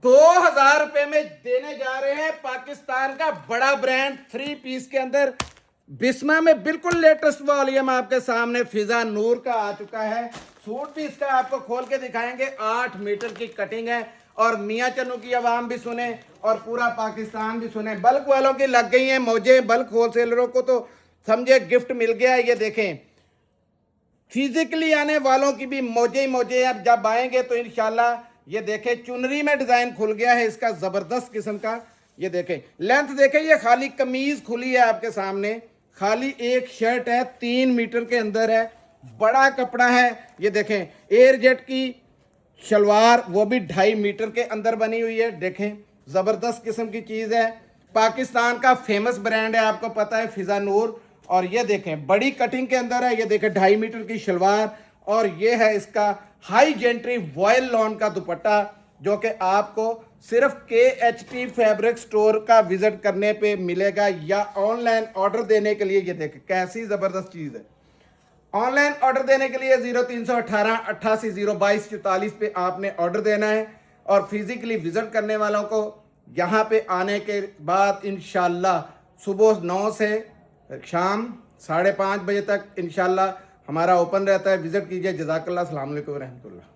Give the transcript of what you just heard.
2000 रुपए में देने जा रहे हैं पाकिस्तान का बड़ा ब्रांड 3 पीस के अंदर बिस्मा में बिल्कुल लेटेस्ट वॉल्यूम आपके सामने फिजा नूर का आ चुका है। सूट भी इसका आपको खोल के दिखाएंगे। 8 मीटर की कटिंग है और मियाँ चन्नू की आवाम भी सुने और पूरा पाकिस्तान भी सुने। बल्क वालों की लग गई हैं मौजें, बल्क होलसेलरों को तो समझे गिफ्ट मिल गया। ये देखें, फिजिकली आने वालों की भी मौजे ही मौजे। अब जब आएंगे तो इंशाल्लाह ये देखें, चुनरी में डिजाइन खुल गया है इसका जबरदस्त किस्म का। ये देखें, लेंथ देखें, ये खाली कमीज खुली है आपके सामने, खाली एक शर्ट है, 3 मीटर के अंदर है, बड़ा कपड़ा है। ये देखें, एयर जेट की शलवार, वो भी 2.5 मीटर के अंदर बनी हुई है। देखें, जबरदस्त किस्म की चीज है। पाकिस्तान का फेमस ब्रांड है, आपको पता है, फिजा नूर। और ये देखें, बड़ी कटिंग के अंदर है। ये देखें, 2.5 मीटर की शलवार और ये है इसका हाई जेंट्री वॉयल लॉन का दुपट्टा, जो कि आपको सिर्फ KHT फैब्रिक स्टोर का विजिट करने पे मिलेगा या ऑनलाइन ऑर्डर देने के लिए। ये देखें कैसी जबरदस्त चीज है। ऑनलाइन ऑर्डर देने के लिए 0318 88 022 44 पे आपने ऑर्डर देना है और फिजिकली विजिट करने वालों को यहाँ पे आने के बाद इंशाल्लाह सुबह 9 से शाम 5:30 बजे तक इंशाल्लाह हमारा ओपन रहता है। विजिट कीजिए। जज़ाकल्लाह, अस्सलाम वालेकुम रहमतुल्लाह।